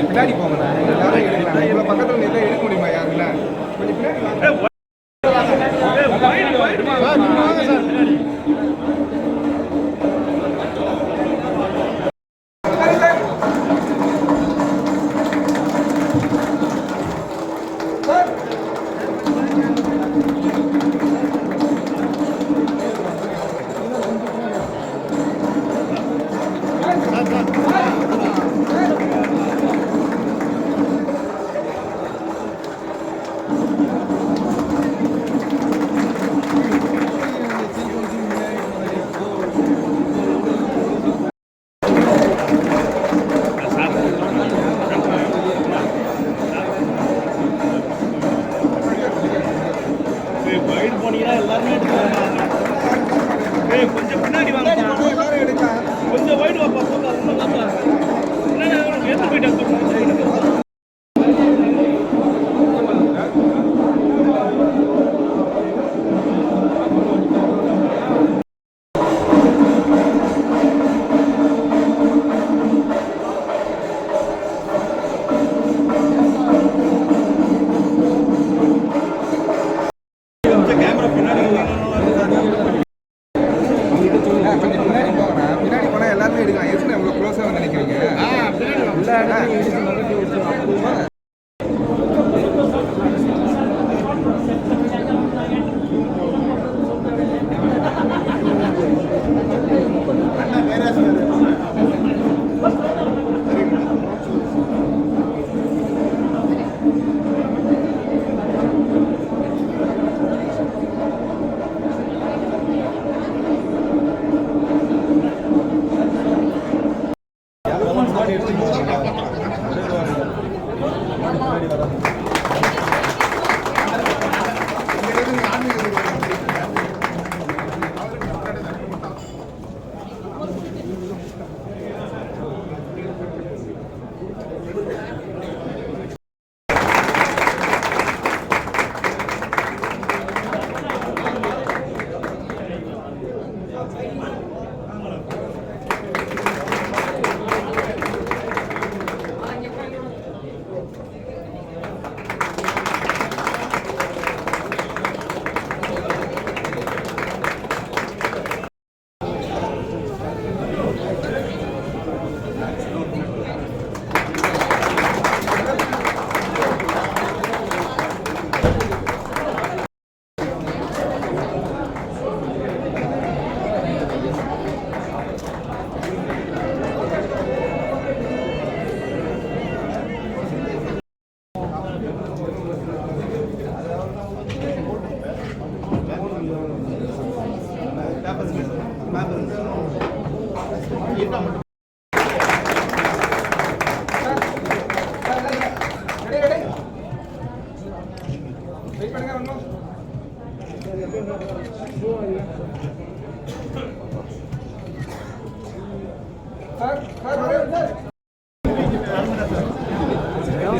பின்னாடி போங்கண்ணா, எல்லாரும் எடுக்கலாம். இவ்வளோ பக்கத்தில் நின்று எடுக்க முடியுமா யாருல? கொஞ்சம் பின்னாடி வாங்க. கொஞ்சம் பின்னாடி வாங்க, எல்லாரும் எடுக்கலாம். கொஞ்சம் வைடு வாப்பா, ஏற்று போயிட்டு கேமரா பின்னாடி எல்லாருமே எடுக்கலாம். எதுக்கு எவ்வளோ க்ளோஸாக நினைக்கிறீங்க?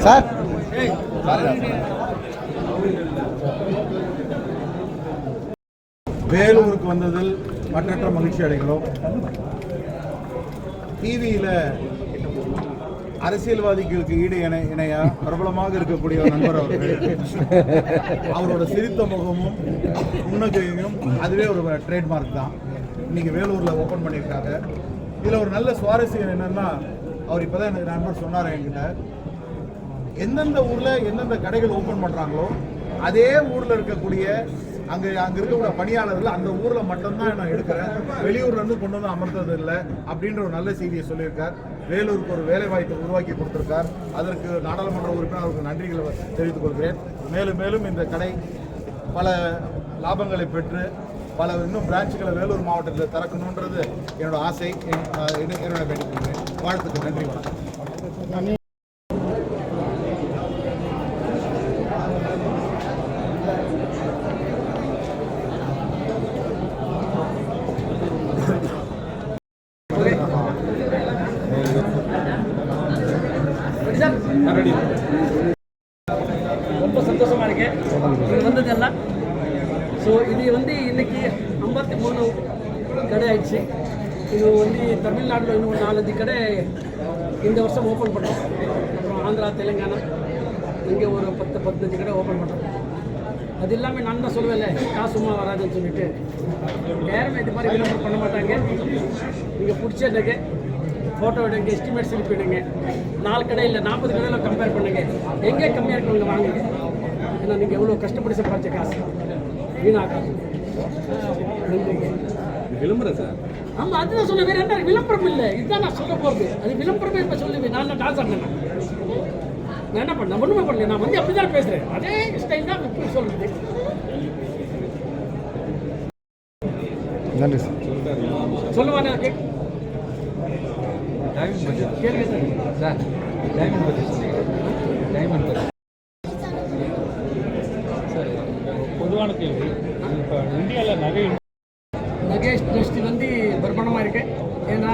சார் வேலூருக்கு வந்ததில் மற்றற்ற மகிழ்ச்சி அடைகிறோம். டிவியில் அரசியல்வாதிகளுக்கு ஈடு இணையா பிரபலமாக இருக்கக்கூடிய ஒரு நண்பர் அவர்கள். அவரோட சிரித்த முகமும் புன்னகையும் அதுவே ஒரு ட்ரேட்மார்க் தான். இன்னைக்கு வேலூரில் ஓப்பன் பண்ணியிருக்காங்க. இதில் ஒரு நல்ல சுவாரஸ்யம் என்னன்னா, அவர் இப்போதான் எனக்கு நண்பர் சொன்னார் என்கிட்ட, எந்தெந்த ஊரில் எந்தெந்த கடைகள் ஓப்பன் பண்ணுறாங்களோ அதே ஊரில் இருக்கக்கூடிய அங்கே இருக்கக்கூடிய பணியாளர்கள் அந்த ஊரில் மட்டும்தான் நான் எடுக்கிறேன், வெளியூர்லேருந்து கொண்டு வந்து அமர்த்தது இல்லை அப்படின்ற ஒரு நல்ல செய்தியை சொல்லியிருக்கார். வேலூருக்கு ஒரு வேலை வாய்ப்பை உருவாக்கி கொடுத்துருக்கார். அதற்கு நாடாளுமன்ற உறுப்பினருக்கு நன்றிகளை தெரிவித்துக் கொள்கிறேன். மேலும் மேலும் இந்த கடை பல லாபங்களை பெற்று பல இன்னும் பிரான்ச்சுகளை வேலூர் மாவட்டத்தில் திறக்கணுன்றது என்னோட ஆசை, என்னோட வேண்டிக் கொள்கிறேன். வாழ்த்துக்கு நன்றி, வணக்கம். சார் ரொம்ப சந்தோஷமாக இருக்கேன் இது வந்ததெல்லாம். ஸோ இது வந்து இன்னைக்கு 53 கடை ஆயிடுச்சு. இது வந்து தமிழ்நாட்டில் இன்னும் 4-5 கடை இந்த வருஷம் ஓப்பன் பண்ணோம். அப்புறம் ஆந்திரா, தெலுங்கானா இங்கே ஒரு 10-15 கடை ஓப்பன் பண்ணோம். அது எல்லாமே நான் தான் சொல்லுவேன்ல, காசு சும்மா வராதுன்னு சொல்லிட்டு யாருமே இது மாதிரி விளம்பரம் பண்ண மாட்டாங்க. நீங்கள் பிடிச்சதுக்கு ஃபோட்டோ எடுங்க, எஸ்டிமேட் செலுத்தி விடுங்க. 4 கடை இல்லை 40 கடையில் கம்பேர் பண்ணுங்க, எங்கே கம்மியாக இருக்கவங்க வாங்குங்க. ஏன்னா நீங்கள் எவ்வளோ கஷ்டப்பட்டு சம்பாதிச்ச காசு வீணாக்காது. விளம்பரம் சார். ஆமாம், அதுதான் சொல்ல, வேறு என்ன விளம்பரம் இல்லை. இதுதான் நான் சொல்ல போகிறது. அது விளம்பரமே இப்போ சொல்லுவேன். நான் டான்ஸ் ஆடினேன். நான் என்ன பண்ணேன்? ஒன்றுமே பண்ணல. நான் வந்து அப்படி தான் பேசுகிறேன். அதே ஸ்டைல் தான் இப்படி சொல்கிறது. நன்றி சார். சொல்லுவானே கேட்க கேளுங்க சார். டைமண்ட் பற்றி டைமண்ட் பற்றி சார், பொதுவான கேள்வி. இப்போ இந்தியாவில் நகை இண்டஸ்ட்ரி வந்து பிரமாண்டமாக இருக்கு. ஏன்னா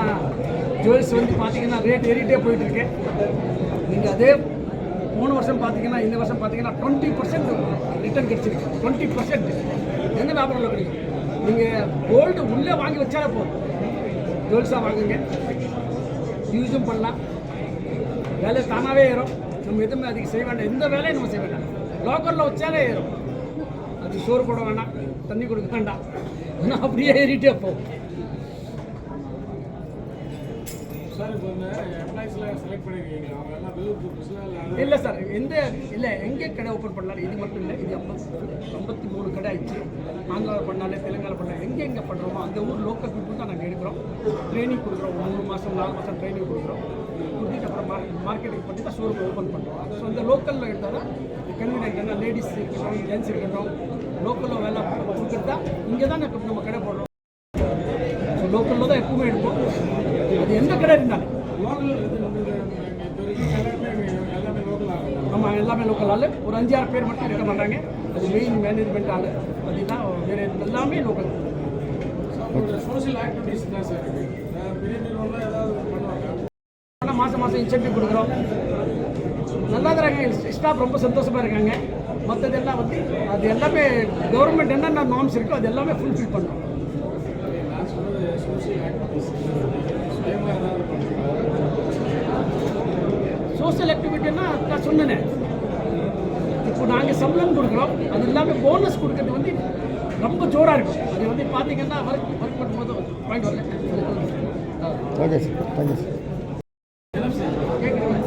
ஜுவல்ஸ் வந்து பார்த்தீங்கன்னா ரேட் ஏறிட்டே போயிட்டு இருக்கு. நீங்கள் அதே போன வருஷம் பார்த்தீங்கன்னா இந்த வருஷம் பார்த்தீங்கன்னா 20% ரிட்டர்ன் கிடைச்சிருக்கு. 20% எந்த வியாபாரம் கிடைக்கும். நீங்கள் கோல்டு உள்ளே வாங்கி வச்சாலே போதும். ஜுவல்ஸாக வாங்குங்க, யூஸும் பண்ணலாம். வேலை தானாகவே ஏறும். நம்ம எதுவுமே அதுக்கு செய்ய வேண்டாம். எந்த வேலையும் நம்ம செய்ய வேண்டாம். லோக்கலில் வச்சாலே ஏறும். அது சோறு போட வேண்டாம், தண்ணி கொடுக்க வேண்டாம். ஆனால் அப்படியே ஏறிட்டே போகும். இல்லை சார், எங்கே கடை ஓப்பன் பண்ணாலும் இது மட்டும் இல்லை. இது 53 கடை ஆயிடுச்சு. ஆந்திராவில் பண்ணாலே, தெலுங்கானா பண்ணாலும் எங்கே பண்ணுறோமோ அந்த ஊர் லோக்கல் பீப்புள் தான் நாங்கள் எடுக்கிறோம். ட்ரைனிங் கொடுக்குறோம். 3 மாதம் 4 மாதம் ட்ரைனிங் கொடுக்குறோம். கொடுத்துட்டு அப்புறம் மார்க்கெட்டிங் பண்ணி தான் ஷோரூம் ஓப்பன் பண்ணுறோம். ஸோ இந்த லோக்கலில் எடுத்தால் தான் கன்வீனியன்ட். என்ன லேடிஸ் இருக்கட்டும், ஜென்ஸ் இருக்கட்டும், லோக்கலில் வேலை கொடுக்குறது தான். இங்கே தான் நம்ம கடை போடுறோம். ஸோ லோக்கலில் தான் எப்பவுமே எடுப்போம். அது எந்த கடை இருந்தாலும். ஆமாம், எல்லாமே லோக்கல் ஆள். ஒரு 5-6 பேர் மட்டும் இருக்க மாட்டாங்க. அது மெயின் மேனேஜ்மெண்ட் ஆள். அதுதான் வேறு எல்லாமே லோக்கல். சோஷியல் ஆக்டிவிட்டிஸ் தான் சார். பெரிய நிறுவனம் ஏதாவது பண்ணுவாங்க. ஆனால் மாதம் இன்சென்டிவ் கொடுக்குறோம். நல்லா இருக்கிறாங்க. ஸ்டாஃப் ரொம்ப சந்தோஷமாக இருக்காங்க. மற்றதெல்லாம் வந்து அது எல்லாமே கவர்மெண்ட் என்னென்ன நார்ம்ஸ் இருக்கோ அது எல்லாமே ஃபுல்ஃபில் பண்ணுறோம். சோஷியல் ஆக்டிவிட்டின்னா நான் சொன்னேன். இப்போ நாங்கள் சம்பளம் கொடுக்குறோம். அது இல்லாமல் போனஸ் கொடுக்கறது வந்து ரொம்ப ஜோராக இருக்கும். அது வந்து பார்த்தீங்கன்னா ஒர்க் பண்ணும்போது பாயிண்ட் வரல. Okay sir, thank you sir. கேட்குறேன்.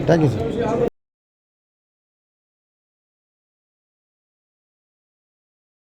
Thank you sir.